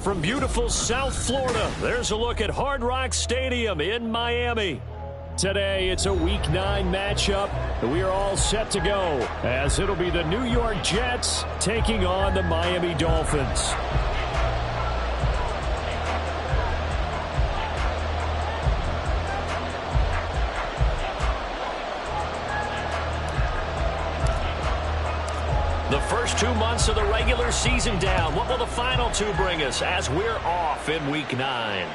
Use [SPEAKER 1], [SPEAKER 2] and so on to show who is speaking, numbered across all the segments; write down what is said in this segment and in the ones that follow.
[SPEAKER 1] from beautiful South Florida, there's a look at Hard Rock Stadium in Miami. Today, it's a Week 9 matchup, and we are all set to go, as it'll be the New York Jets taking on the Miami Dolphins. The first 2 months of the regular season down. What will the final 2 bring us as we're off in Week 9?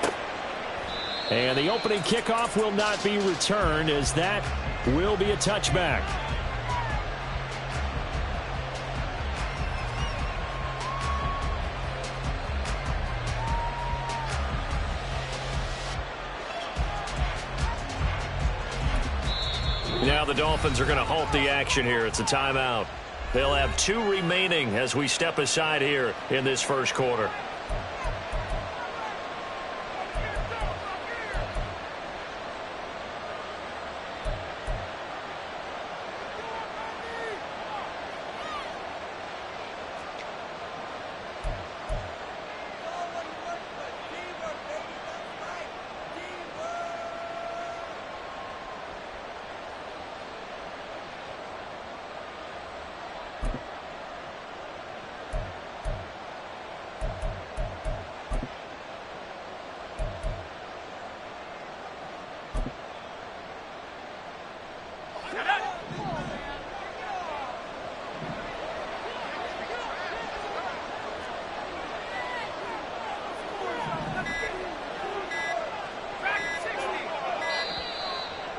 [SPEAKER 1] And the opening kickoff will not be returned, as that will be a touchback. Now the Dolphins are going to halt the action here. It's a timeout. They'll have 2 remaining as we step aside here in this first quarter.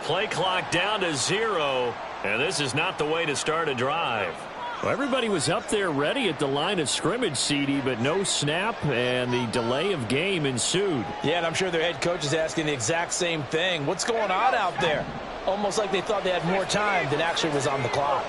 [SPEAKER 1] Play clock down to 0, and this is not the way to start a drive. Well, everybody was up there ready at the line of scrimmage, CD, but no snap, and the delay of game ensued.
[SPEAKER 2] Yeah, and I'm sure their head coach is asking the exact same thing. What's going on out there? Almost like they thought they had more time than actually was on the clock.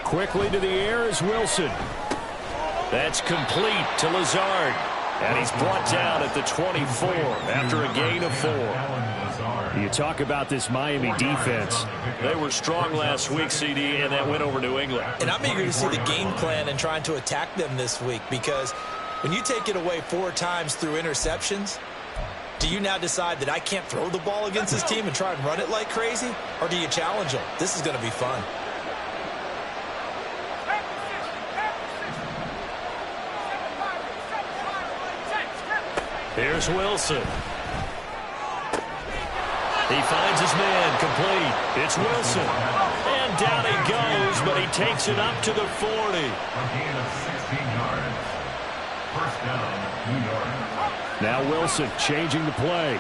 [SPEAKER 1] Quickly to the air is Wilson. That's complete to Lazard. And he's brought down at the 24 after a gain of 4. You talk about this Miami defense. They were strong last week, CD, and that went over New England.
[SPEAKER 2] And I'm eager to see the game plan and trying to attack them this week, because when you take it away 4 times through interceptions, do you now decide that I can't throw the ball against this team and try and run it like crazy? Or do you challenge them? This is going to be fun.
[SPEAKER 1] Here's Wilson. He finds his man complete. It's Wilson. And down he goes, but he takes it up to the 40.
[SPEAKER 3] A gain of 16 yards. First down, New York.
[SPEAKER 1] Now Wilson changing the play.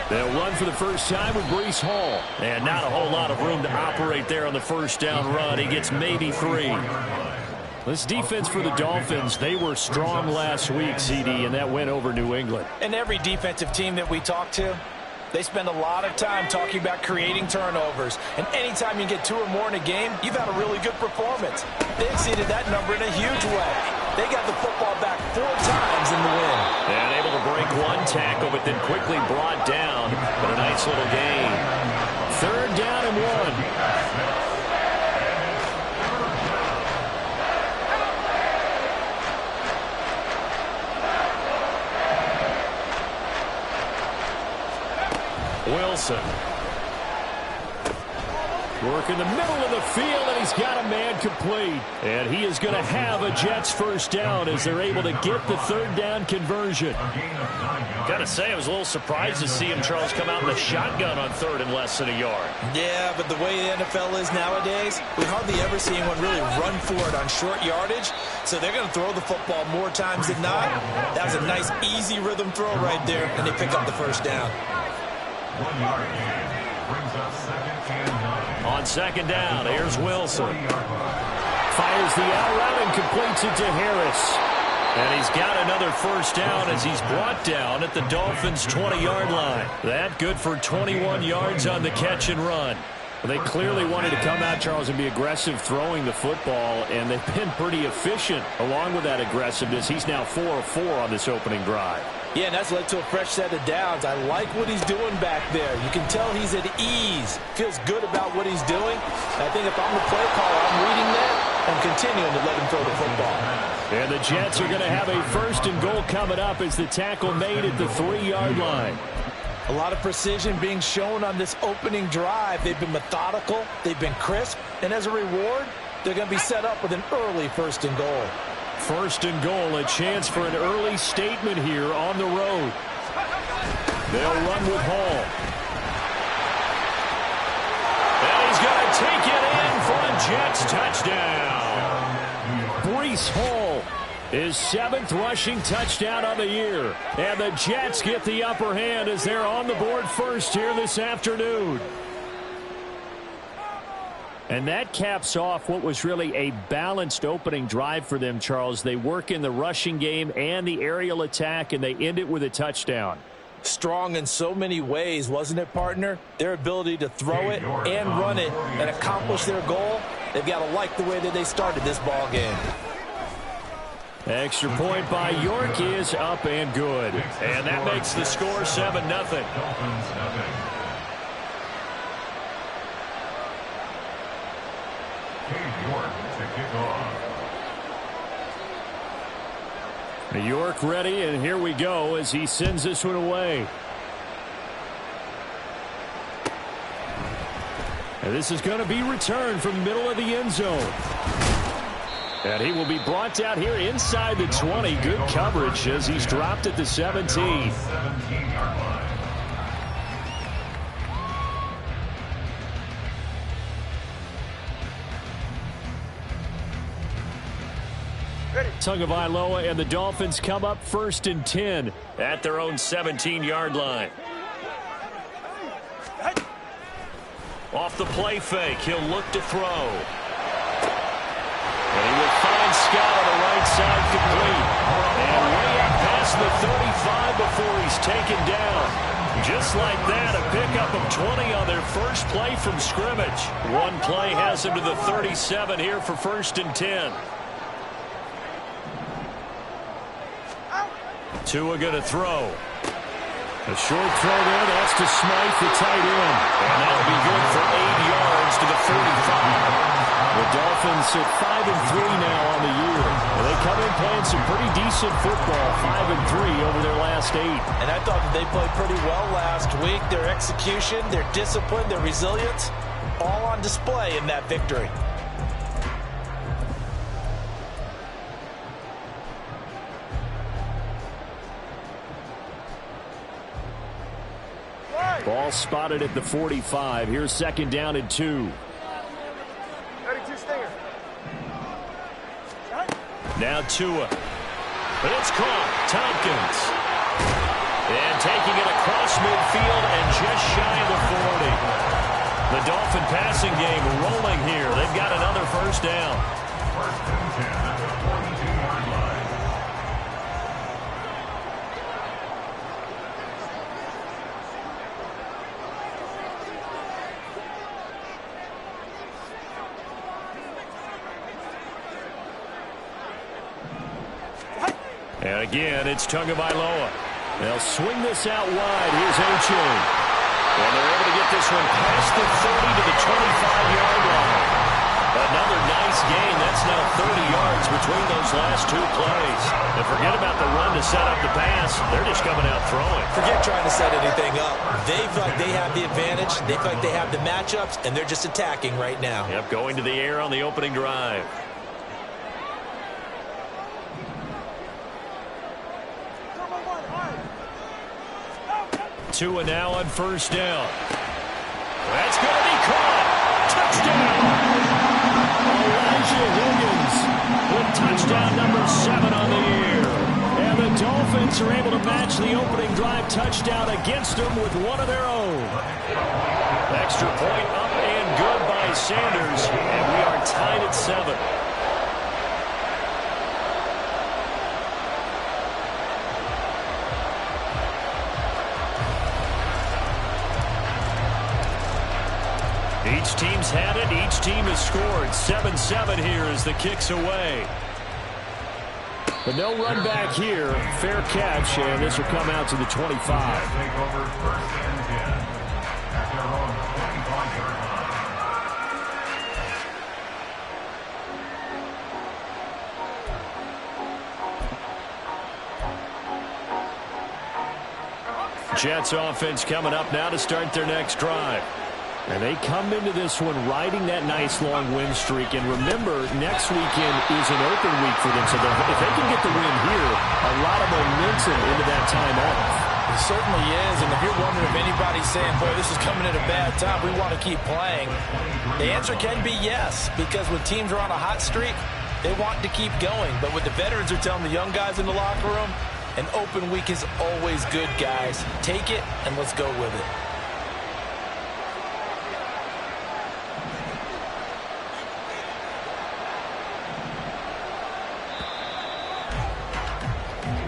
[SPEAKER 1] They'll run for the first time with Breece Hall. And not a whole lot of room to operate there on the first down run. He gets maybe 3. This defense for the Dolphins, they were strong last week, CD, and that went over New England.
[SPEAKER 2] And every defensive team that we talk to, they spend a lot of time talking about creating turnovers. And anytime you get 2 or more in a game, you've had a really good performance. They exceeded that number in a huge way. They got the football back 4 times in the win.
[SPEAKER 1] And able to break 1 tackle, but then quickly brought down. But a nice little gain. 3rd down and 1. Wilson. Work in the middle of the field, and he's got a man complete. And he is going to have a Jets first down as they're able to get the 3rd down conversion. Got to say, I was a little surprised to see him, Charles, come out in the shotgun on 3rd and less than a yard.
[SPEAKER 2] Yeah, but the way the NFL is nowadays, we hardly ever see anyone really run for it on short yardage. So they're going to throw the football more times than not. That was a nice, easy rhythm throw right there, and they pick up the first down.
[SPEAKER 3] 1 yard gain brings up 2nd and 9.
[SPEAKER 1] On 2nd down, here's Wilson. Fires the out route and completes it to Harris. And he's got another first down as he's brought down at the Dolphins' 20-yard line. That good for 21 yards on the catch and run. They clearly wanted to come out, Charles, and be aggressive throwing the football, and they've been pretty efficient along with that aggressiveness. He's now 4 of 4 on this opening drive.
[SPEAKER 2] Yeah, and that's led to a fresh set of downs. I like what he's doing back there. You can tell he's at ease, feels good about what he's doing. I think if I'm the play caller, I'm reading that and continuing to let him throw the football.
[SPEAKER 1] And the Jets are going to have a 1st and goal coming up as the tackle made at the 3-yard line.
[SPEAKER 2] A lot of precision being shown on this opening drive. They've been methodical, they've been crisp, and as a reward, they're going to be set up with an early 1st and goal.
[SPEAKER 1] 1st and goal, a chance for an early statement here on the road. They'll run with Hall. And he's going to take it in for a Jets touchdown. Breece Hall, his 7th rushing touchdown on the year. And the Jets get the upper hand as they're on the board first here this afternoon. And that caps off what was really a balanced opening drive for them, Charles. They work in the rushing game and the aerial attack, and they end it with a touchdown.
[SPEAKER 2] Strong in so many ways, wasn't it, partner? Their ability to throw it and run it and accomplish their goal, they've got to like the way that they started this ball game.
[SPEAKER 1] Extra point by York is up and good. And that makes the score 7-0. York ready, and here we go as he sends this one away. And this is going to be returned from the middle of the end zone. And he will be brought down here inside the 20. Good coverage as he's dropped at the 17. Tagovailoa and the Dolphins come up 1st and 10 at their own 17-yard line. Off the play fake, he'll look to throw. And he will find Scott on the right side complete. And way up past the 35 before he's taken down. Just like that, a pickup of 20 on their first play from scrimmage. One play has him to the 37 here for 1st and 10. Tua going to throw. A short throw there. That's to Smythe, the tight end. And that'll be good for 8 yards to the 45. The Dolphins at 5-3 now on the year. And they come in playing some pretty decent football, 5-3 over their last 8.
[SPEAKER 2] And I thought that they played pretty well last week. Their execution, their discipline, their resilience, all on display in that victory.
[SPEAKER 1] Ball spotted at the 45. Here's 2nd down and 2. Now Tua. But it's caught. Tompkins. And taking it across midfield and just shy of the 40. The Dolphin passing game rolling here. They've got another 1st down.
[SPEAKER 3] 1st and 10 at the 42-yard line.
[SPEAKER 1] And again, it's Tagovailoa. They'll swing this out wide. Here's A.J. And they're able to get this one past the 30 to the 25-yard line. Another nice gain. That's now 30 yards between those last 2 plays. And forget about the run to set up the pass. They're just coming out throwing.
[SPEAKER 2] Forget trying to set anything up. They feel like they have the advantage. They feel like they have the matchups, and they're just attacking right now.
[SPEAKER 1] Yep, going to the air on the opening drive. Tua now on 1st down. That's going to be caught. Touchdown. Elijah Williams with touchdown number 7 on the year. And the Dolphins are able to match the opening drive touchdown against them with one of their own. Extra point up and good by Sanders. And we are tied at 7. Each team's had it. Each team has scored. 7-7 here as the kick's away. But no run back here. Fair catch, and this will come out to the 25.
[SPEAKER 3] Take over first and 10 at their own 25-yard line.
[SPEAKER 1] Jets offense coming up now to start their next drive. And they come into this one riding that nice long win streak. And remember, next weekend is an open week for them. So if they can get the win here, a lot of momentum into that time off.
[SPEAKER 2] It certainly is. And if you're wondering if anybody's saying, boy, this is coming at a bad time, we want to keep playing, the answer can be yes. Because when teams are on a hot streak, they want to keep going. But what the veterans are telling the young guys in the locker room, an open week is always good, guys. Take it and let's go with it.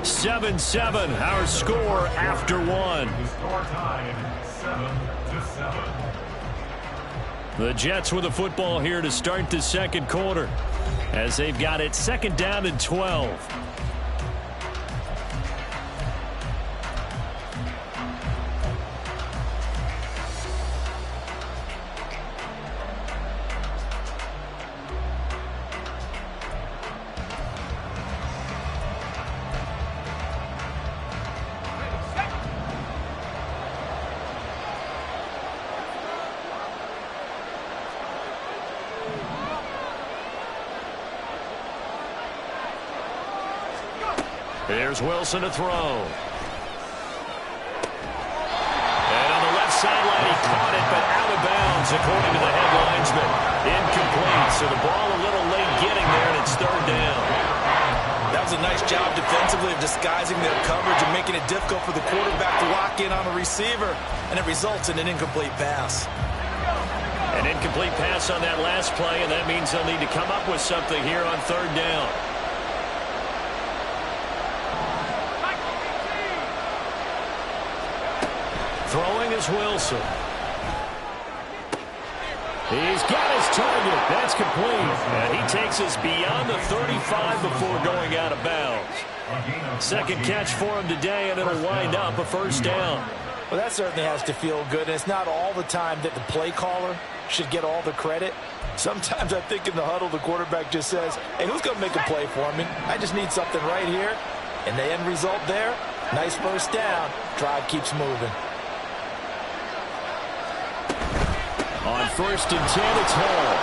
[SPEAKER 1] 7-7, our score after one.
[SPEAKER 3] The score tied 7-7.
[SPEAKER 1] The Jets with the football here to start the second quarter as they've got it second down and 12. Here's Wilson to throw. And on the left sideline, he caught it, but out of bounds, according to the head linesman. Incomplete, so the ball a little late getting there, and it's third down.
[SPEAKER 2] That was a nice job defensively of disguising their coverage and making it difficult for the quarterback to lock in on a receiver, and it results in an incomplete pass.
[SPEAKER 1] An incomplete pass on that last play, and that means they'll need to come up with something here on third down. Throwing is Wilson. He's got his target. That's complete. And he takes us beyond the 35 before going out of bounds. Second catch for him today, and it'll wind up a first down.
[SPEAKER 2] Well, that certainly has to feel good. And it's not all the time that the play caller should get all the credit. Sometimes I think in the huddle, the quarterback just says, hey, who's going to make a play for me? I just need something right here. And the end result there, nice first down. Drive keeps moving.
[SPEAKER 1] On first and 10, it's Hall.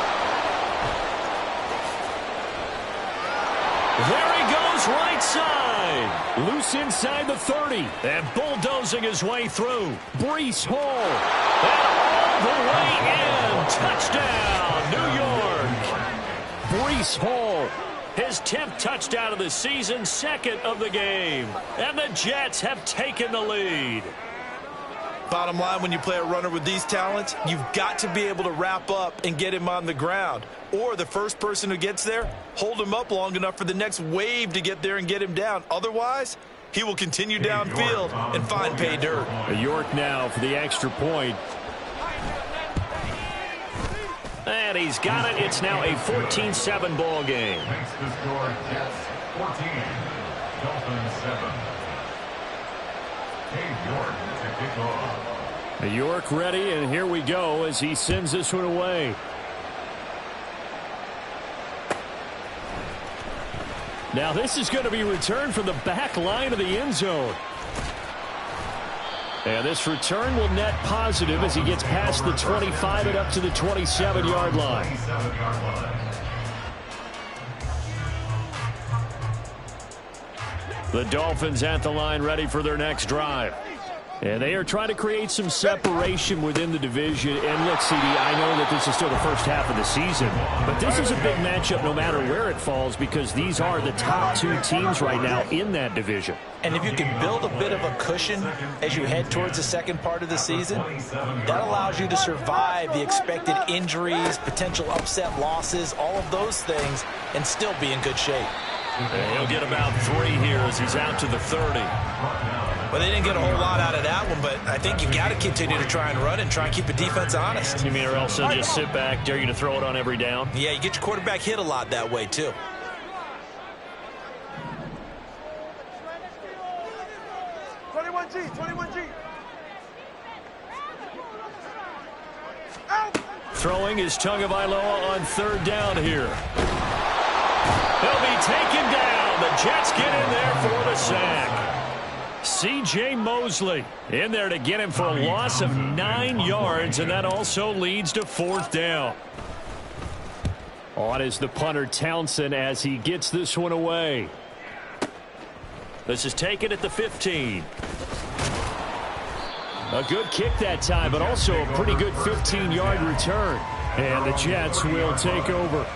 [SPEAKER 1] There he goes, right side. Loose inside the 30. And bulldozing his way through. Breece Hall. And all the way in. Touchdown, New York. Breece Hall. His 10th touchdown of the season, second of the game. And the Jets have taken the lead.
[SPEAKER 2] Bottom line, when you play a runner with these talents, you've got to be able to wrap up and get him on the ground. Or the first person who gets there, hold him up long enough for the next wave to get there and get him down. Otherwise, he will continue downfield and find pay dirt.
[SPEAKER 1] York now for the extra point. And he's got it. It's now a 14-7 ball game.
[SPEAKER 3] Makes the score Jets 14, Dolphins 7. Dave York to kick off.
[SPEAKER 1] York ready, and here we go as he sends this one away. Now this is going to be returned from the back line of the end zone. And this return will net positive as he gets past the 25 and up to the 27-yard line. The Dolphins at the line ready for their next drive. And they are trying to create some separation within the division. And look, CD, I know that this is still the first half of the season, but this is a big matchup no matter where it falls because these are the top two teams right now in that division.
[SPEAKER 2] And if you can build a bit of a cushion as you head towards the second part of the season, that allows you to survive the expected injuries, potential upset losses, all of those things, and still be in good shape.
[SPEAKER 1] And he'll get about 3 here as he's out to the 30.
[SPEAKER 2] Well, they didn't get a whole lot out of that one, but I think you've got to continue to try and run and try and keep the defense honest.
[SPEAKER 1] You mean or else they'll just sit back, dare you to throw it on every down?
[SPEAKER 2] Yeah, you get your quarterback hit a lot that way, too.
[SPEAKER 1] Throwing is Tagovailoa on third down here. He'll be taken down. The Jets get in there for the sack. C.J. Mosley in there to get him for a loss of 9 yards, and that also leads to fourth down. On is the punter Townsend as he gets this one away. This is taken at the 15. A good kick that time, but also a pretty good 15-yard return. And the Jets will take over.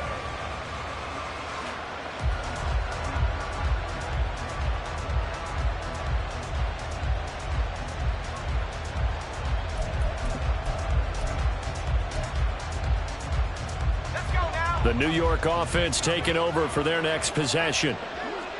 [SPEAKER 1] The New York offense taking over for their next possession.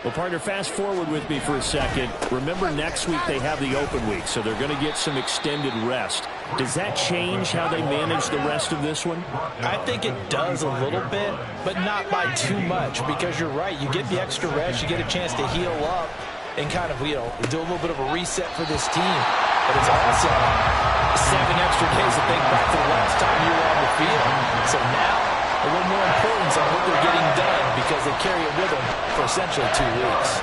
[SPEAKER 1] Well, partner, fast forward with me for a second. Remember, next week they have the open week, so they're going to get some extended rest. Does that change how they manage the rest of this one?
[SPEAKER 2] I think it does a little bit, but not by too much, because you're right. You get the extra rest, you get a chance to heal up and kind of, do a little bit of a reset for this team. But it's awesome. 7 extra days to think back to the last time you were on the field. So now, a little more importance on what they're getting done because they carry it with them for essentially 2 weeks.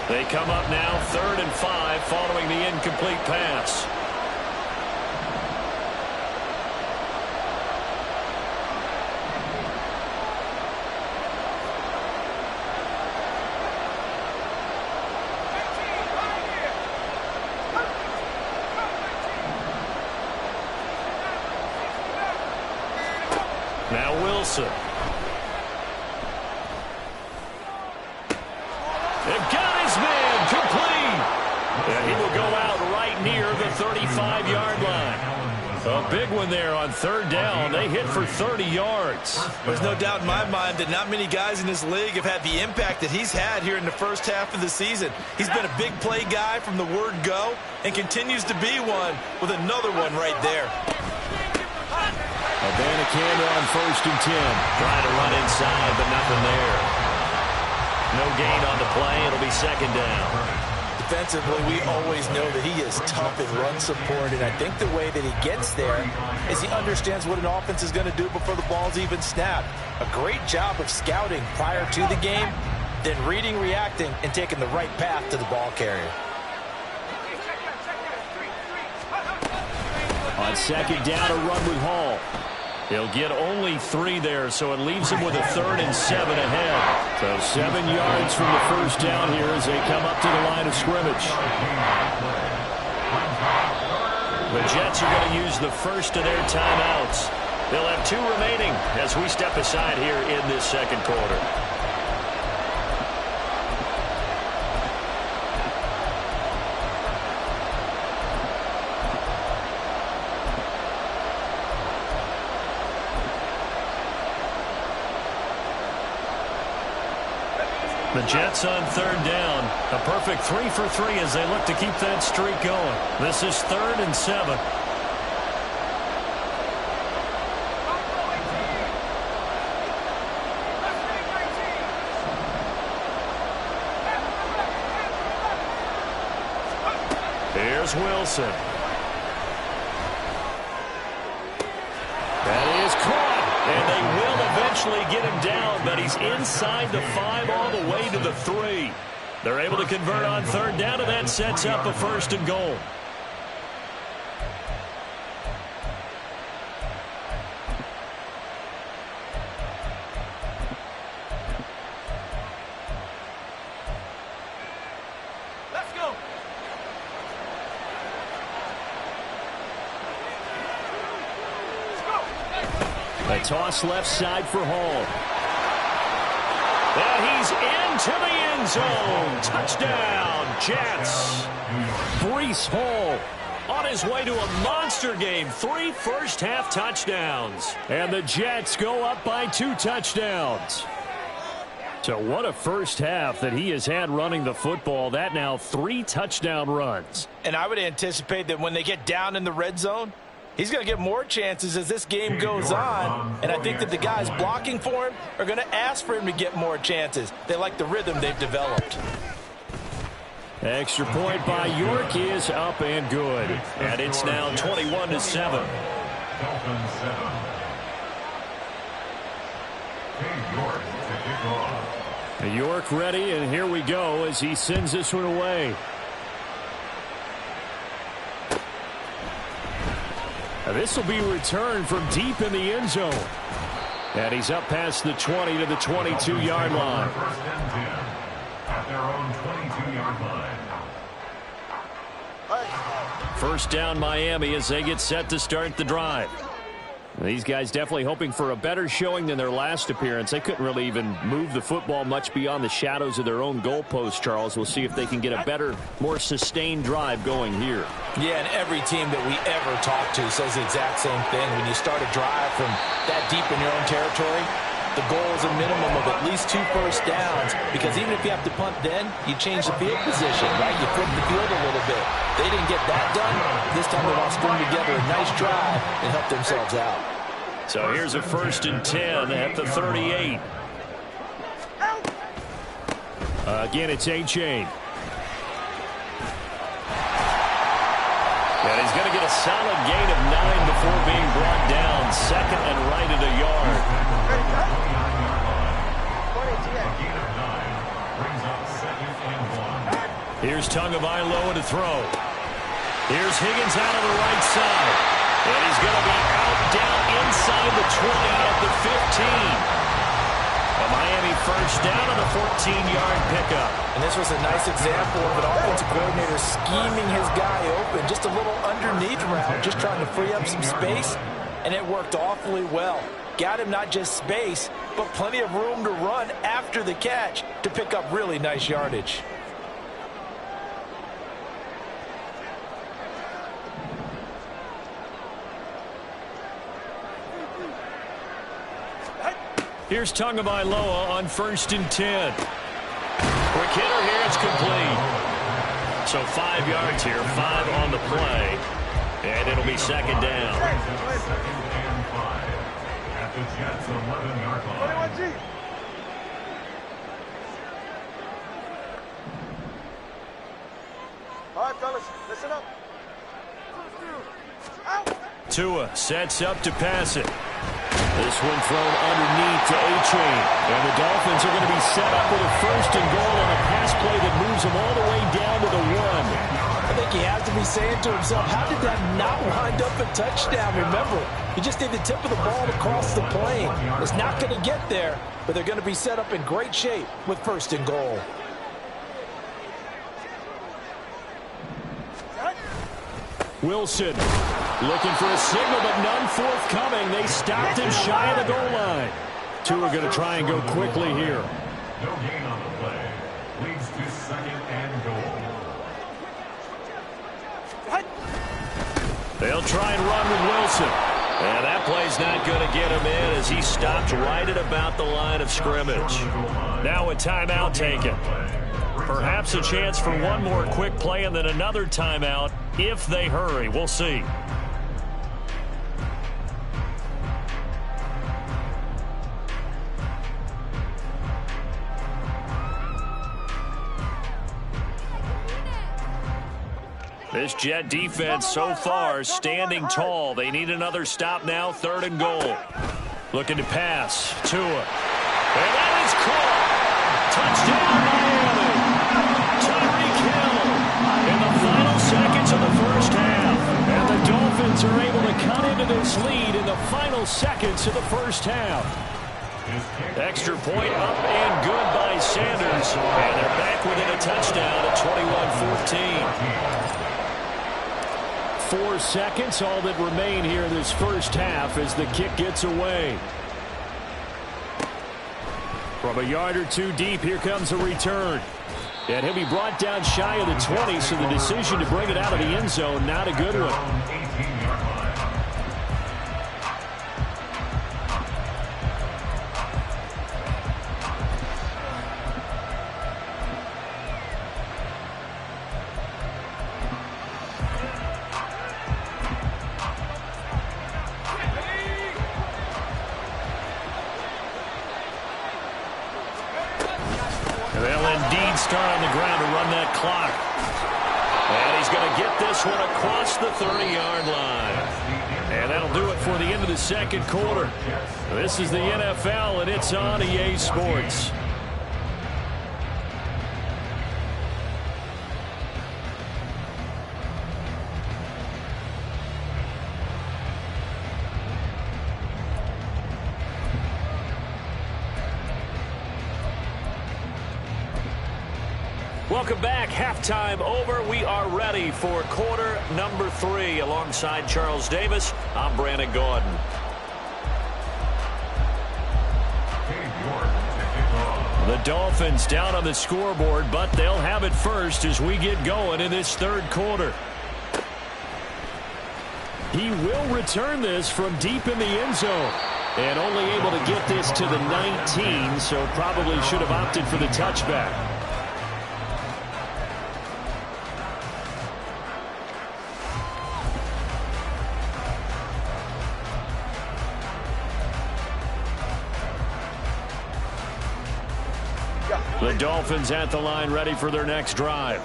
[SPEAKER 1] They come up now 3rd and 5 following the incomplete pass. Now Wilson. They've got his man complete. And he will go out right near the 35-yard line. A big one there on 3rd down. They hit for 30 yards.
[SPEAKER 2] There's no doubt in my mind that not many guys in this league have had the impact that he's had here in the first half of the season. He's been a big play guy from the word go and continues to be one with another one right there.
[SPEAKER 1] Abanikanda on 1st and 10. Trying to run inside, but nothing there. No gain on the play. It'll be 2nd down.
[SPEAKER 2] Defensively, we always know that he is tough in run support, and I think the way that he gets there is he understands what an offense is going to do before the ball's even snapped. A great job of scouting prior to the game, then reading, reacting, and taking the right path to the ball carrier.
[SPEAKER 1] On 2nd down, a run with Hall. He'll get only 3 there, so it leaves him with a 3rd and 7 ahead. So 7 yards from the first down here as they come up to the line of scrimmage. The Jets are going to use the first of their timeouts. They'll have 2 remaining as we step aside here in this 2nd quarter. The Jets on 3rd down. A perfect 3 for 3 as they look to keep that streak going. This is 3rd and 7. Here's Wilson. That is caught. And they will eventually get him down, but he's inside the 5 all the way to the 3. They're able to convert on 3rd down, and that sets up a 1st and goal.
[SPEAKER 2] Let's go.
[SPEAKER 1] A toss left side for Hall. And he's in into the end zone. Touchdown, Jets. Breece Hall on his way to a monster game. 3 first-half touchdowns. And the Jets go up by 2 touchdowns. So what a first half that he has had running the football. That now 3 touchdown runs.
[SPEAKER 2] And I would anticipate that when they get down in the red zone, he's going to get more chances as this game goes on. And I think that the guys blocking for him are going to ask for him to get more chances. They like the rhythm they've developed.
[SPEAKER 1] Extra point by York is up and good. And it's now 21-7.
[SPEAKER 3] Dolphins 7. York to kick off.
[SPEAKER 1] York ready, and here we go as he sends this one away. This will be returned from deep in the end zone. And he's up past the 20 to the 22-yard line.
[SPEAKER 3] First and 10 at their own 22-yard line.
[SPEAKER 1] First down Miami as they get set to start the drive. These guys definitely hoping for a better showing than their last appearance. They couldn't really even move the football much beyond the shadows of their own goalpost, Charles. We'll see if they can get a better, more sustained drive going here.
[SPEAKER 2] Yeah, and every team that we ever talk to says the exact same thing. When you start a drive from that deep in your own territory, the goal is a minimum of at least 2 first downs, because even if you have to punt then, you change the field position, right? You flip the field a little bit. They didn't get that done. This time they want to string together a nice drive and help themselves out.
[SPEAKER 1] So here's a 1st and 10 at the 38. Again, it's A-Chain. And he's going to get a solid gain of 9 before being brought down. 2nd and right at a yard. Here's Tagovailoa to throw. Here's Higgins out of the right side. And he's going to be out down inside the 20 at the 15. A Miami first down on the 14-yard pickup.
[SPEAKER 2] And this was a nice example of an offensive coordinator scheming his guy open. Just a little underneath route, just trying to free up some space. And it worked awfully well. Got him not just space, but plenty of room to run after the catch to pick up really nice yardage.
[SPEAKER 1] Here's Tagovailoa on 1st and 10. Quick hitter here, it's complete. So 5 yards here, 5 on the play. And it'll be 2nd down.
[SPEAKER 3] Second and 5 at the Jets' 11-yard line.
[SPEAKER 4] All right, fellas, listen up.
[SPEAKER 1] Tua sets up to pass it. This one thrown underneath to A-Chain. And the Dolphins are going to be set up with a 1st and goal on a pass play that moves them all the way down to the 1.
[SPEAKER 2] I think he has to be saying to himself, how did that not wind up a touchdown? Remember, he just did the tip of the ball across the plane. It's not going to get there, but they're going to be set up in great shape with 1st and goal.
[SPEAKER 1] Wilson looking for a signal, but none forthcoming. They stopped him shy of the goal line. Tua going to try and go quickly here.
[SPEAKER 3] No gain on the play. Leads to 2nd and goal.
[SPEAKER 1] They'll try and run with Wilson. And that play's not going to get him in as he stopped right at about the line of scrimmage. Now a timeout taken. Perhaps a chance for one more quick play and then another timeout if they hurry. We'll see. This Jet defense so far standing tall. They need another stop now. 3rd and goal. Looking to pass. Tua. And that is caught. Touchdown Miami. Tyreek Hill in the final seconds of the first half. And the Dolphins are able to cut into this lead in the final seconds of the first half. Extra point up and good by Sanders. And they're back within a touchdown at 21-14. 4 seconds, all that remain here in this first half as the kick gets away. From a yard or two deep, here comes a return. And he'll be brought down shy of the 20, so the decision to bring it out of the end zone, not a good one.
[SPEAKER 3] 18-yard line.
[SPEAKER 1] They'll indeed start on the ground to run that clock. And he's going to get this one across the 30-yard line. And that'll do it for the end of the second quarter. This is the NFL, and it's on EA Sports. Welcome back. Halftime over. We are ready for quarter number 3. Alongside Charles Davis, I'm Brandon Gordon. The Dolphins down on the scoreboard, but they'll have it first as we get going in this third quarter. He will return this from deep in the end zone. And only able to get this to the 19, so probably should have opted for the touchback. The Dolphins at the line, ready for their next drive.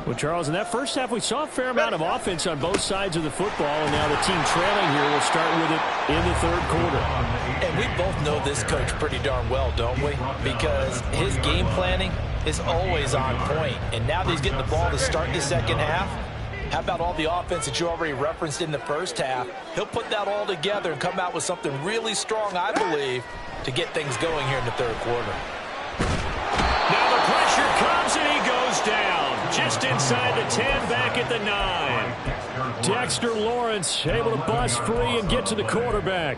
[SPEAKER 1] Well, Charles, in that first half, we saw a fair amount of offense on both sides of the football, and now the team trailing here will start with it in the third quarter.
[SPEAKER 2] And we both know this coach pretty darn well, don't we? Because his game planning is always on point. And now that he's getting the ball to start the second half, how about all the offense that you already referenced in the first half? He'll put that all together and come out with something really strong, I believe, to get things going here in the third quarter.
[SPEAKER 1] Now the pressure comes and he goes down. Just inside the 10, back at the 9. Dexter Lawrence able to bust free and get to the quarterback.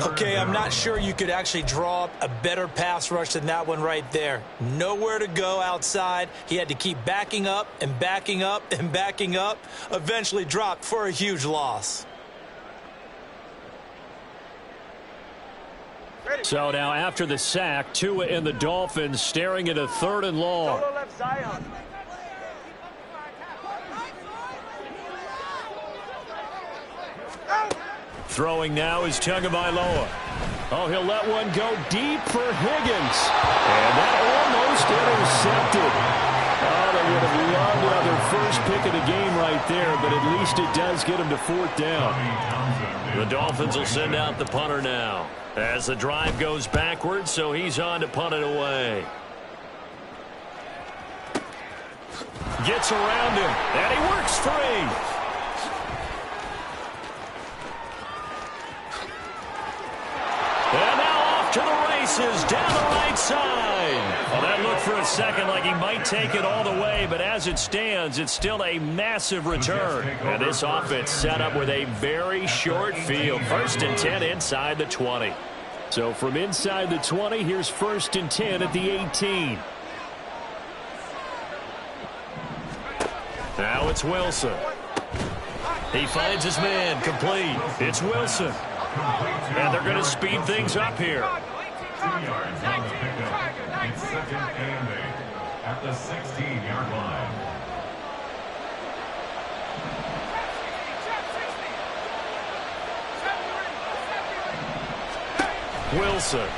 [SPEAKER 2] Okay, I'm not sure you could actually draw up a better pass rush than that one right there. Nowhere to go outside. He had to keep backing up and backing up and backing up. Eventually dropped for a huge loss.
[SPEAKER 1] So now after the sack, Tua and the Dolphins staring at a 3rd and long. Throwing now is Tagovailoa. Oh, he'll let one go deep for Higgins. And that almost intercepted. Oh, they would have loved to have their first pick of the game right there, but at least it does get them to 4th down. The Dolphins will send out the punter now as the drive goes backwards, so he's on to punt it away. Gets around him, and he works free. And now off to the races down the right side. Well, that looked for a second like he might take it all the way, but as it stands, it's still a massive return. And this offense set up with a very short field. 1st and 10 inside the 20. So from inside the 20, here's 1st and 10 at the 18. Now it's Wilson. He finds his man, complete. It's Wilson. And they're going to speed things up here.
[SPEAKER 3] 2 yards on the pickup. It's 2nd and 8 at the 16-yard line.
[SPEAKER 1] Wilson.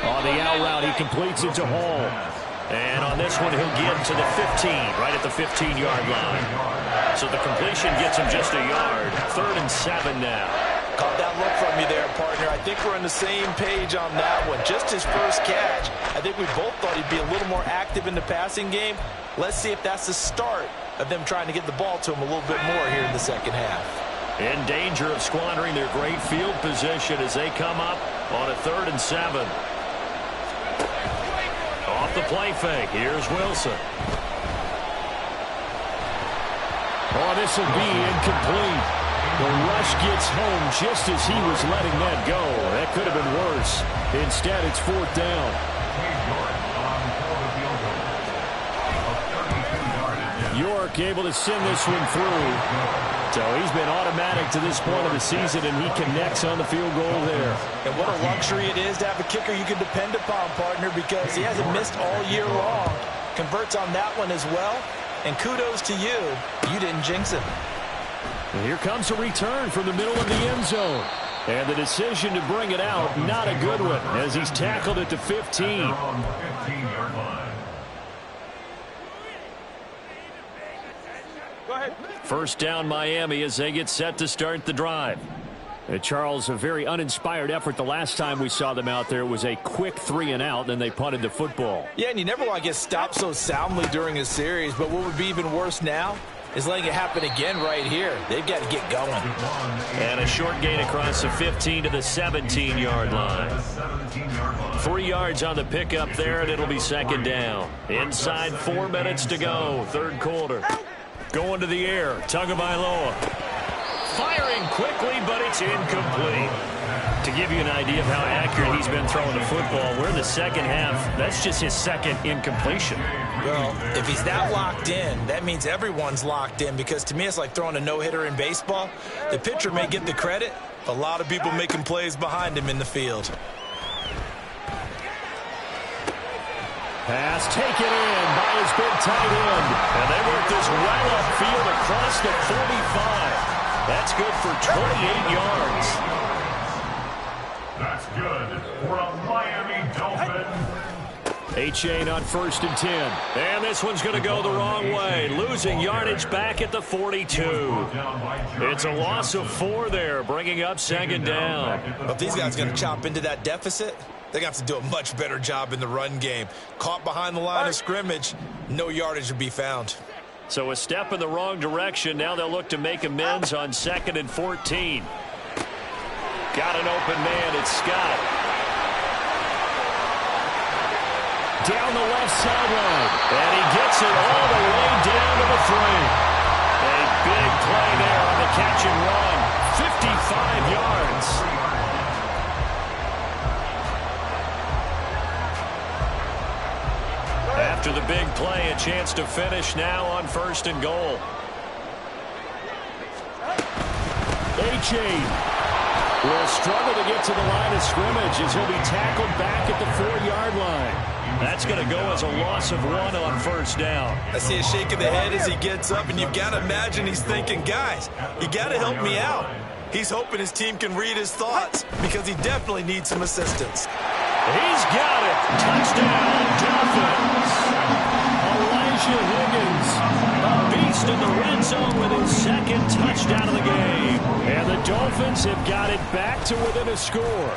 [SPEAKER 1] On the out route, he completes it to Hall. And on this one, he'll get to the 15, right at the 15-yard line. So the completion gets him just a yard. 3rd and 7 now.
[SPEAKER 2] Caught that look from you there, partner. I think we're on the same page on that one. Just his first catch. I think we both thought he'd be a little more active in the passing game. Let's see if that's the start of them trying to get the ball to him a little bit more here in the second half.
[SPEAKER 1] In danger of squandering their great field position as they come up on a 3rd and 7. Off the play fake. Here's Wilson. Oh, this will be incomplete. The rush gets home just as he was letting that go. That could have been worse. Instead, it's 4th down. York able to send this one through. So he's been automatic to this point of the season, and he connects on the field goal there.
[SPEAKER 2] And what a luxury it is to have a kicker you can depend upon, partner, because he hasn't missed all year long. Converts on that one as well. And kudos to you. You didn't jinx it.
[SPEAKER 1] And here comes a return from the middle of the end zone. And the decision to bring it out, not a good one, as he's tackled at the 15. First down Miami as they get set to start the drive. Charles, a very uninspired effort the last time we saw them out there. It was a quick 3 and out, then they punted the football.
[SPEAKER 2] Yeah, and you never want to get stopped so soundly during a series, but what would be even worse now is letting it happen again right here. They've got to get going.
[SPEAKER 1] And a short gain across the 15 to the 17-yard line. 3 yards on the pickup there, and it'll be 2nd down. Inside 4 minutes to go, 3rd quarter. Going to the air, Tagovailoa. Firing quickly, but it's incomplete. To give you an idea of how accurate he's been throwing the football, we're in the second half. That's just his 2nd incompletion.
[SPEAKER 2] Well, if he's that locked in, that means everyone's locked in, because to me it's like throwing a no-hitter in baseball. The pitcher may get the credit. A lot of people making plays behind him in the field.
[SPEAKER 1] Pass taken in by his big tight end. And they work this well upfield across the 45. That's good for 28 yards.
[SPEAKER 3] That's good for a Miami Dolphin.
[SPEAKER 1] A-Chain on 1st and 10. And this one's going to go the wrong way. Losing yardage back at the 42. It's a loss of 4 there, bringing up 2nd down.
[SPEAKER 2] If these guys are going to chop into that deficit, they're going to have to do a much better job in the run game. Caught behind the line of scrimmage, no yardage to be found.
[SPEAKER 1] So a step in the wrong direction. Now they'll look to make amends on 2nd and 14. Got an open man. It's Scott. Down the left sideline. And he gets it all the way down to the 3. A big play there on the catch and run. 55 yards. After the big play, a chance to finish now on 1st and goal. A-Chain will struggle to get to the line of scrimmage as he'll be tackled back at the 4-yard line. That's going to go as a loss of 1 on 1st down.
[SPEAKER 2] I see a shake of the head as he gets up, and you've got to imagine he's thinking, guys, you got to help me out. He's hoping his team can read his thoughts because he definitely needs some assistance.
[SPEAKER 1] He's got it. Touchdown, Dolphins. Elijah Higgins, a beast in the red zone with his 2nd touchdown of the game. And the Dolphins have got it back to within a score.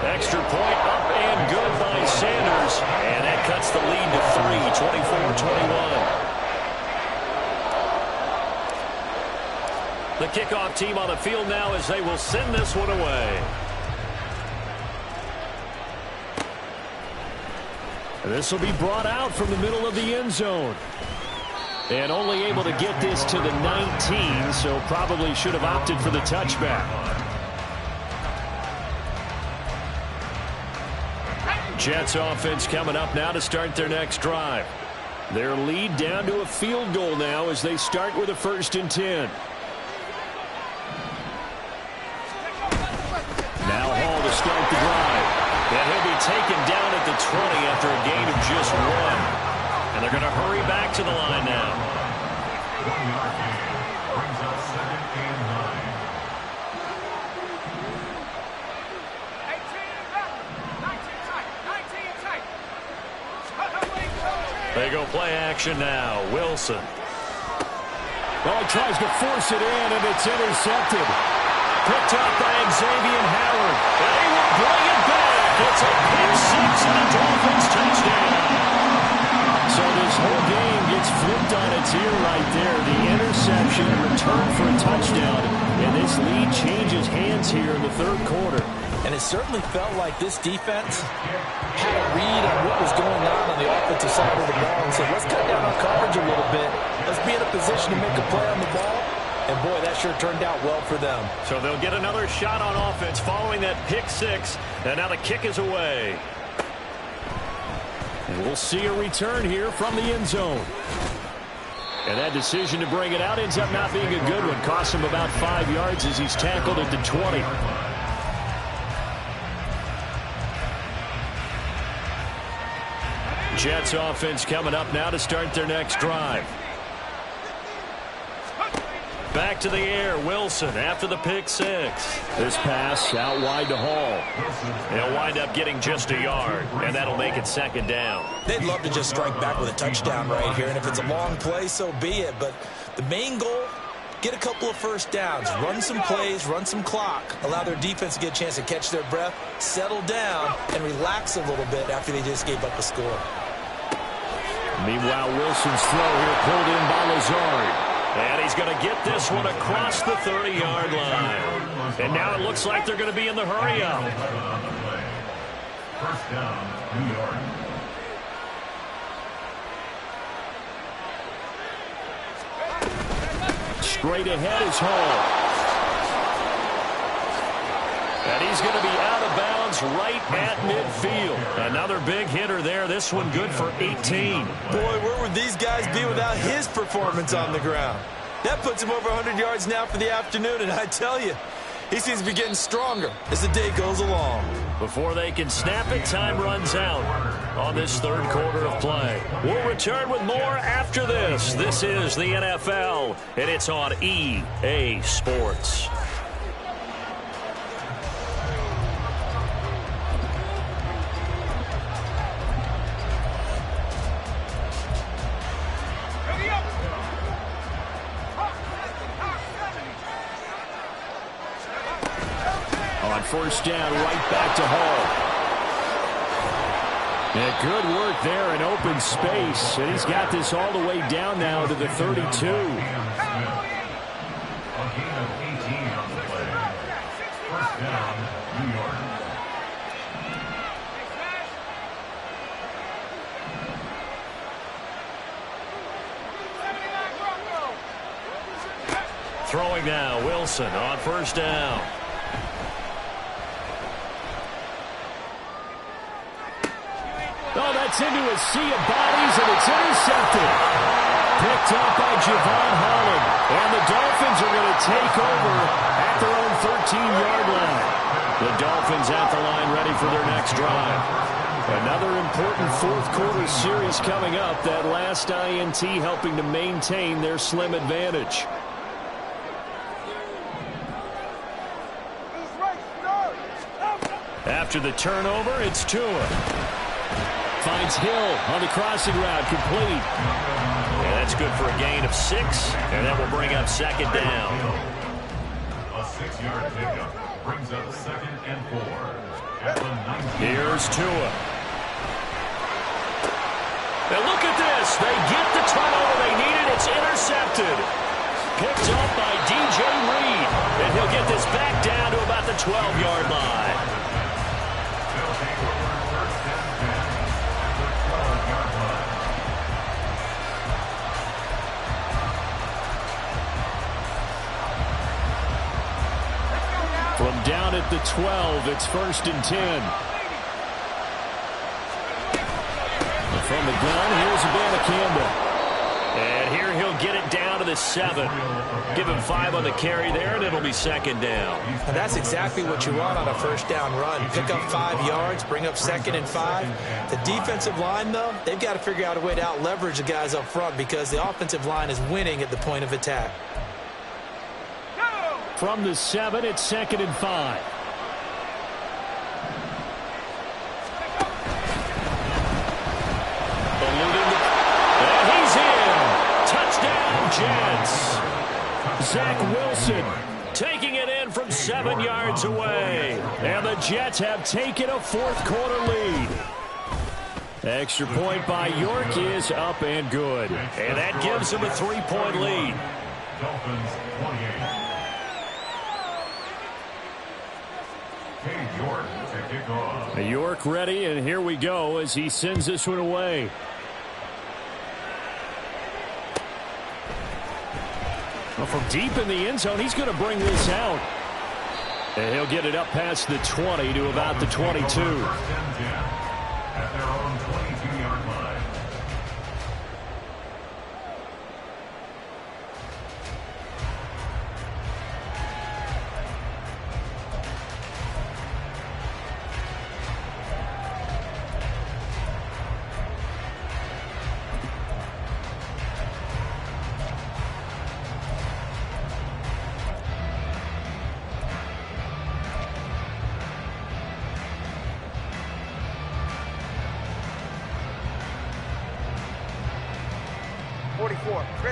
[SPEAKER 1] Extra point up and good by Sanders. And that cuts the lead to 3, 24-21. The kickoff team on the field now as they will send this one away. This will be brought out from the middle of the end zone. And only able to get this to the 19, so probably should have opted for the touchback. Jets offense coming up now to start their next drive. Their lead down to a field goal now as they start with a 1st and 10. Now Hall to start the drive. And he'll be taken down at the 20 after a gain of just 1. And they're going to hurry back to the line now.
[SPEAKER 3] 1-yard gain brings up 2nd and 9.
[SPEAKER 1] They go play action now. Wilson. Well, he tries to force it in, and it's intercepted. Picked up by Xavier Howard. And he will bring it back. It's a pick 6 and a Dolphins touchdown. So this whole game gets flipped on its ear right there. The interception, return for a touchdown, and this lead changes hands here in the 3rd quarter.
[SPEAKER 2] And it certainly felt like this defense had a read on what was going on the offensive side of the ball and said, let's cut down our coverage a little bit. Let's be in a position to make a play on the ball. And, boy, that sure turned out well for them.
[SPEAKER 1] So they'll get another shot on offense following that pick six. And now the kick is away. And we'll see a return here from the end zone. And that decision to bring it out ends up not being a good one. Costs him about 5 yards as he's tackled at the 20. Jets offense coming up now to start their next drive. Back to the air, Wilson after the pick six. This pass out wide to Hall. They'll wind up getting just a yard, and that'll make it second down.
[SPEAKER 2] They'd love to just strike back with a touchdown right here, and if it's a long play, so be it. But the main goal, get a couple of first downs, run some plays, run some clock, allow their defense to get a chance to catch their breath, settle down, and relax a little bit after they just gave up a score.
[SPEAKER 1] Meanwhile, Wilson's throw here pulled in by Lazard. And he's going to get this one across the 30-yard line. And now it looks like they're going to be in the hurry-up.
[SPEAKER 3] First down, New York.
[SPEAKER 1] Straight ahead is Hall. And he's going to be out of bounds right at midfield. Another big hitter there. This one good for 18.
[SPEAKER 2] Boy, where would these guys be without his performance on the ground? That puts him over 100 yards now for the afternoon, and I tell you, he seems to be getting stronger as the day goes along.
[SPEAKER 1] Before they can snap it, time runs out on this third quarter of play. We'll return with more after this. This is the NFL, and it's on EA Sports. On first down, right back to Hall. Yeah, good work there in open space. And he's got this all the way down now to the 32.
[SPEAKER 3] A gain of 18 on the play. First down, New York.
[SPEAKER 1] Throwing now, Wilson on first down. Oh, that's into a sea of bodies, and it's intercepted. Picked up by Javon Holland. And the Dolphins are going to take over at their own 13-yard line. The Dolphins at the line ready for their next drive. Another important fourth-quarter series coming up. That last INT helping to maintain their slim advantage. After the turnover, it's Tua. Finds Hill on the crossing route, complete. And that's good for a gain of 6, and that will bring up second down.
[SPEAKER 3] A 6-yard pickup brings up second and 4. At the 19.
[SPEAKER 1] Here's Tua. Now look at this. They get the turnover they needed. It's intercepted. Picked up by DJ Reed. And he'll get this back down to about the 12-yard line. From down at the 12, it's first and 10. And from the gun, here's Abanikanda. And here he'll get it down to the 7. Give him 5 on the carry there, and it'll be second down.
[SPEAKER 2] And that's exactly what you want on a first down run. Pick up 5 yards, bring up second and 5. The defensive line, though, they've got to figure out a way to out-leverage the guys up front because the offensive line is winning at the point of attack.
[SPEAKER 1] From the 7, it's second and 5. And he's in. Touchdown, Jets. Zach Wilson taking it in from 7 yards away. And the Jets have taken a fourth-quarter lead. Extra point by York is up and good. And that gives them a 3-point lead.
[SPEAKER 3] Dolphins 28. York to kick off.
[SPEAKER 1] York ready, and here we go as he sends this one away. from deep in the end zone, he's going to bring this out. And he'll get it up past the 20 to about the 22.
[SPEAKER 3] At their own 22-yard line.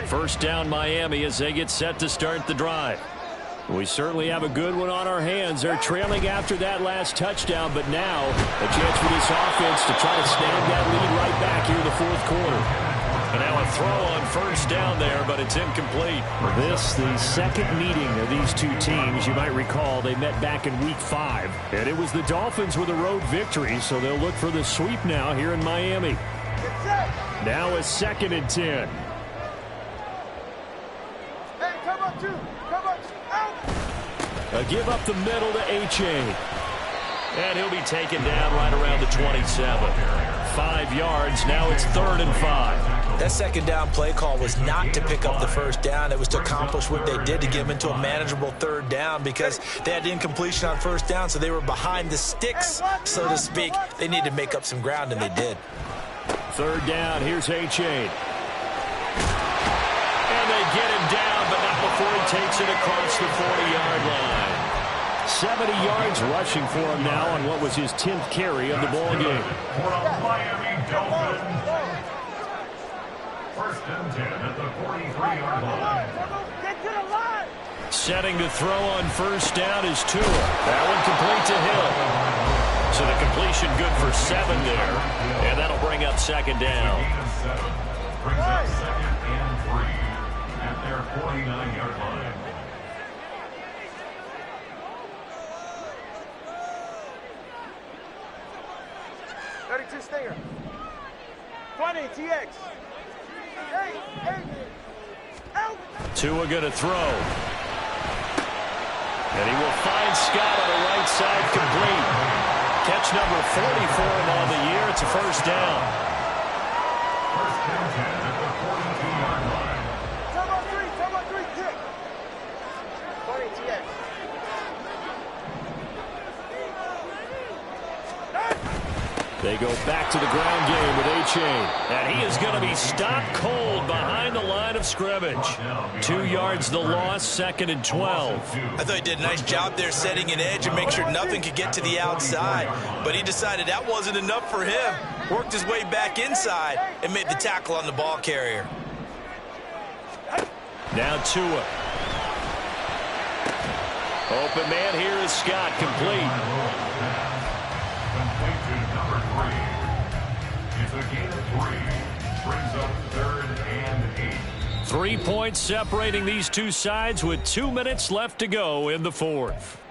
[SPEAKER 1] First down Miami as they get set to start the drive. We certainly have a good one on our hands. They're trailing after that last touchdown, but now a chance for this offense to try to snag that lead right back here in the fourth quarter.
[SPEAKER 2] And now a throw on first down there, but it's incomplete.
[SPEAKER 1] This, the second meeting of these two teams. You might recall they met back in Week 5, and it was the Dolphins with a road victory, so they'll look for the sweep now here in Miami. Now a 2nd and 10. A give up the middle to H.A.
[SPEAKER 2] And he'll be taken down right around the 27.
[SPEAKER 1] 5 yards. Now it's 3rd and 5.
[SPEAKER 2] That second down play call was not to pick up the first down. It was to accomplish what they did to get them into a manageable 3rd down because they had incompletion on first down, so they were behind the sticks, so to speak. They needed to make up some ground, and they did.
[SPEAKER 1] 3rd down. Here's H.A. And they get him down, but not before he takes it across the 40-yard line. 70 yards rushing for him now on what was his 10th carry of the ball game.
[SPEAKER 3] For the Miami Dolphins. 1st and 10 at the 43-yard line.
[SPEAKER 1] Setting to throw on first down is Tua. That one complete to Hill. So the completion good for 7 there. And that'll bring up 2nd down.
[SPEAKER 3] Gain of 7. Brings up 2nd and 3 at their 49-yard line.
[SPEAKER 4] Stinger. 20, TX. Hey.
[SPEAKER 1] Tua gonna throw. And he will find Scott on the right side complete. Catch number 40 for him on the year. It's a first down.
[SPEAKER 3] 1st and 10 at the 42-yard line.
[SPEAKER 4] Come on, 3, kick. 20, TX.
[SPEAKER 1] They go back to the ground game with H.A. And he is going to be stopped cold behind the line of scrimmage. 2 yards the loss, 2nd and 12.
[SPEAKER 2] I thought he did a nice job there setting an edge and make sure nothing could get to the outside. But he decided that wasn't enough for him. Worked his way back inside and made the tackle on the ball carrier.
[SPEAKER 1] Now Tua. Open man here is Scott, complete.
[SPEAKER 3] Complete to number 3. It's a gain of 3. Brings up 3rd and 8.
[SPEAKER 1] 3 points separating these two sides with 2 minutes left to go in the fourth.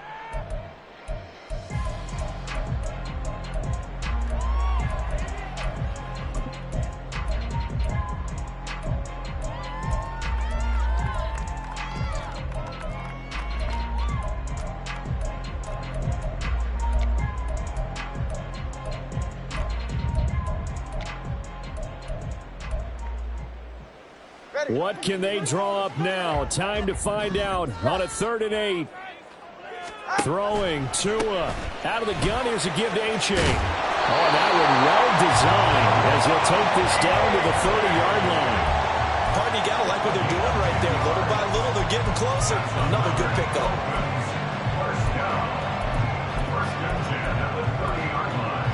[SPEAKER 1] What can they draw up now? Time to find out on a 3rd and 8. Throwing Tua. Out of the gun, here's a give to H.A. Oh, that one well designed as he'll take this down to the 30-yard line.
[SPEAKER 2] Pardon, you gotta like what they're doing right there. Little by little, they're getting closer. Another good pickup.
[SPEAKER 3] First down. 1st and 10 at the 30-yard line.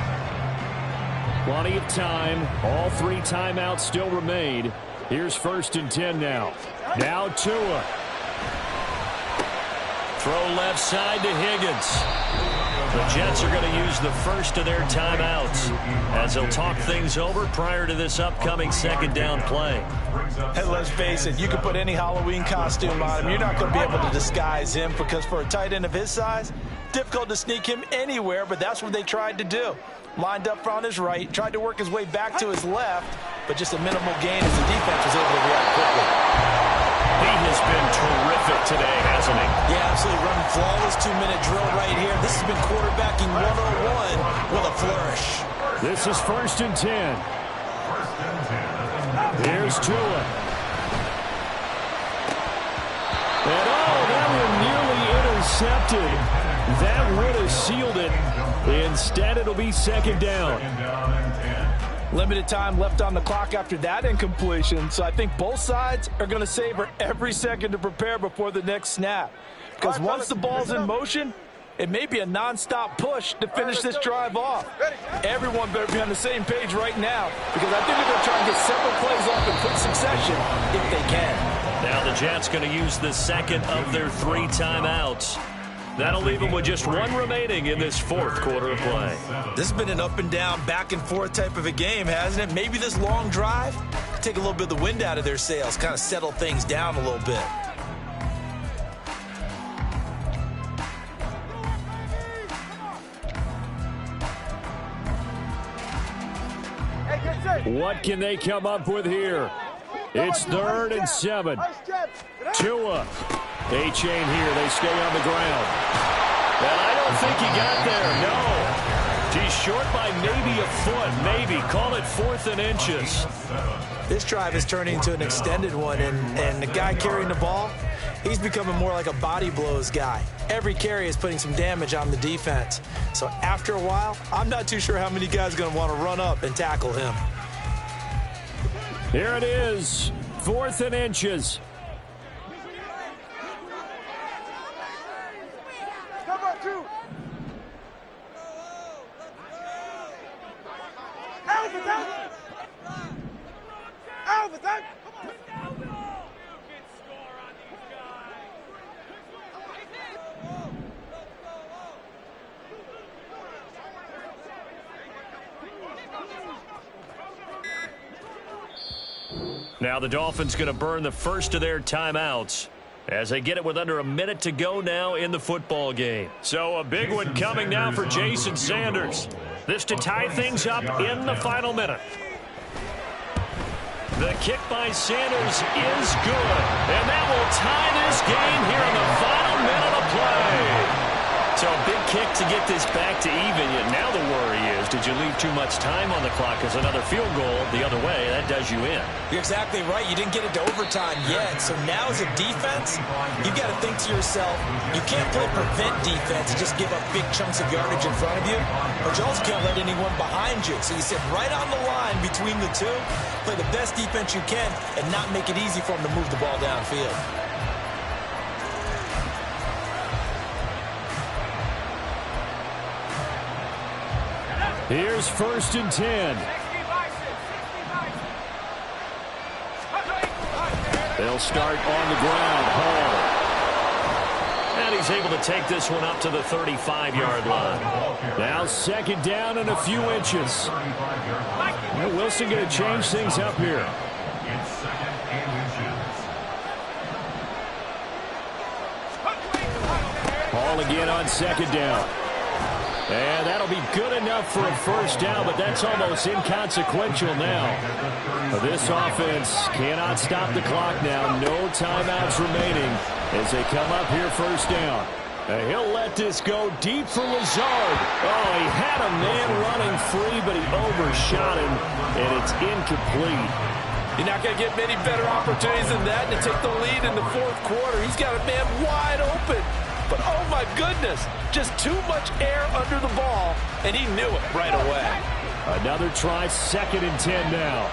[SPEAKER 1] Plenty of time. All 3 timeouts still remain. Here's 1st and 10 now. Now Tua. Throw left side to Higgins. The Jets are going to use the first of their timeouts as they'll talk things over prior to this upcoming 2nd down play.
[SPEAKER 2] Hey, let's face it, you can put any Halloween costume on him. You're not going to be able to disguise him because for a tight end of his size, difficult to sneak him anywhere, but that's what they tried to do. Lined up on his right, tried to work his way back to his left, but just a minimal gain as the defense was able to react quickly.
[SPEAKER 1] He has been terrific today, hasn't he?
[SPEAKER 2] Yeah, absolutely. Running flawless 2-minute drill right here. This has been quarterbacking 101 with a flourish.
[SPEAKER 1] This is 1st and 10. Here's Tua. And that one nearly intercepted. That would have sealed it. Instead, it'll be 2nd down.
[SPEAKER 2] Limited time left on the clock after that incompletion, so I think both sides are going to savor every second to prepare before the next snap. Because once the ball's in motion, it may be a non-stop push to finish this drive off. Everyone better be on the same page right now, because I think they're going to try and get several plays off in quick succession if they can.
[SPEAKER 1] Now the Jets going to use the second of their 3 timeouts. That'll leave them with just 1 remaining in this 4th quarter of play.
[SPEAKER 2] This has been an up and down, back and forth type of a game, hasn't it? Maybe this long drive could take a little bit of the wind out of their sails, kind of settle things down a little bit.
[SPEAKER 1] What can they come up with here? It's 3rd and 7. Tua. A-chain here. They stay on the ground. And I don't think he got there. No. He's short by maybe a foot. Maybe. Call it 4th and inches.
[SPEAKER 2] This drive is turning into an extended one, and the guy carrying the ball, he's becoming more like a body blows guy. Every carry is putting some damage on the defense. So after a while, I'm not too sure how many guys are going to want to run up and tackle him.
[SPEAKER 1] Here it is. 4th and inches. Now the Dolphins going to burn the first of their timeouts as they get it with under a minute to go now in the football game. So a big one coming now for Jason Sanders. This to tie things up in the final minute. The kick by Sanders is good. And that will tie this game here in the final minute of play. So a big kick to get this back to even. Yet now the worry is, did you leave too much time on the clock? Because another field goal the other way, that does you in.
[SPEAKER 2] You're exactly right. You didn't get it to overtime yet. So now as a defense, you've got to think to yourself, you can't play prevent defense and just give up big chunks of yardage in front of you. But you also can't let anyone behind you. So you sit right on the line between the two, play the best defense you can, and not make it easy for them to move the ball downfield.
[SPEAKER 1] Here's 1st and 10. They'll start on the ground. Hall. And he's able to take this one up to the 35-yard line. Now 2nd down and a few inches. And Wilson going to change things up here. Hall again on 2nd down. And that'll be good enough for a 1st down, but that's almost inconsequential now. This offense cannot stop the clock now. No timeouts remaining as they come up here 1st down. And he'll let this go deep for Lazard. Oh, he had a man running free, but he overshot him, and it's incomplete.
[SPEAKER 2] You're not going to get many better opportunities than that to take the lead in the 4th quarter. He's got a man wide open. But, oh, my goodness, just too much air under the ball, and he knew it right away.
[SPEAKER 1] Another try, 2nd and 10 now.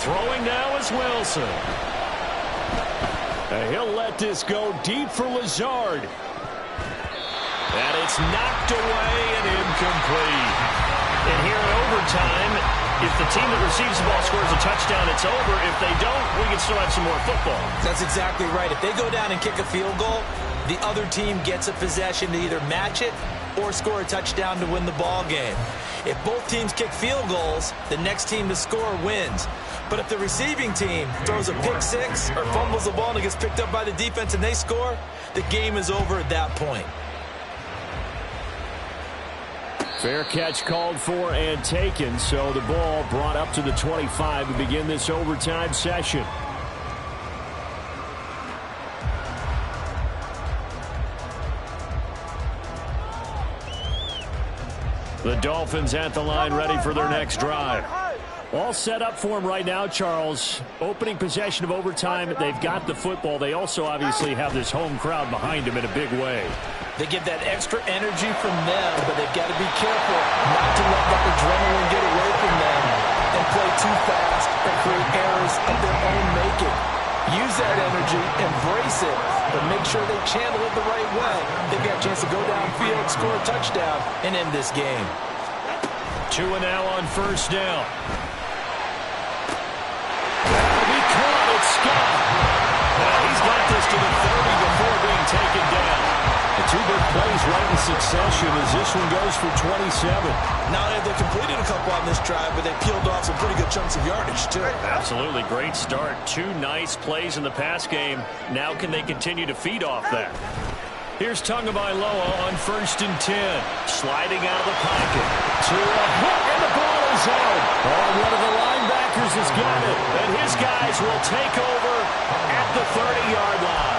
[SPEAKER 1] Throwing now is Wilson. And he'll let this go deep for Lazard. And it's knocked away and incomplete. And here in overtime, if the team that receives the ball scores a touchdown, it's over. If they don't, we can still have some more football.
[SPEAKER 2] That's exactly right. If they go down and kick a field goal, the other team gets a possession to either match it or score a touchdown to win the ball game. If both teams kick field goals, the next team to score wins. But if the receiving team throws a pick six or fumbles the ball and it gets picked up by the defense and they score, the game is over at that point.
[SPEAKER 1] Fair catch called for and taken, so the ball brought up to the 25 to begin this overtime session. The Dolphins at the line, ready for their next drive. All set up for them right now, Charles. Opening possession of overtime. They've got the football. They also obviously have this home crowd behind them in a big way.
[SPEAKER 2] They get that extra energy from them, but they've got to be careful not to let that adrenaline get away from them and play too fast or create errors of their own making. Use that energy, embrace it, but make sure they channel it the right way. They've got a chance to go downfield, score a touchdown, and end this game.
[SPEAKER 1] 2 and now on first down. That'll be caught. It's Scott. He's got this to the 30 before being taken down. The two big plays right in succession as this one goes for 27.
[SPEAKER 2] Not only have they completed a couple on this drive, but they peeled off some pretty good chunks of yardage, too.
[SPEAKER 1] Absolutely great start. 2 nice plays in the pass game. Now can they continue to feed off that? Here's Tagovailoa on first and 10. Sliding out of the pocket. To a hook, and the ball is out. Oh, one of the linebackers has got it. And his guys will take over at the 30-yard line.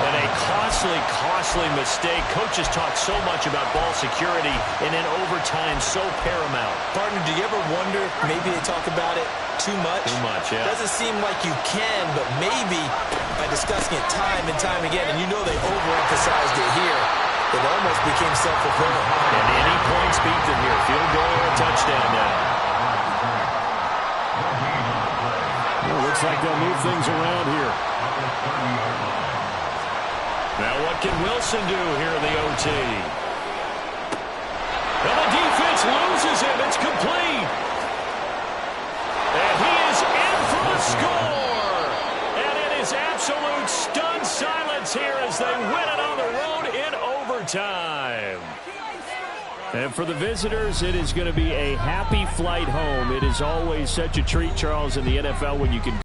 [SPEAKER 1] And a costly mistake. Coaches talk so much about ball security, and in overtime, so paramount.
[SPEAKER 2] Partner, do you ever wonder, maybe they talk about it too much?
[SPEAKER 1] Too much, yeah.
[SPEAKER 2] Doesn't seem like you can, but maybe by discussing it time and time again, and you know they overemphasized it here, it almost became self-fulfilling.
[SPEAKER 1] And any points beat them here. Field goal or a touchdown now. Well, looks like they'll move things around here. Now what can Wilson do here in the OT? And the defense loses him. It's complete. And he is in for the score. And it is absolute stunned silence here as they win it on the road in overtime. And for the visitors, it is going to be a happy flight home. It is always such a treat, Charles, in the NFL when you can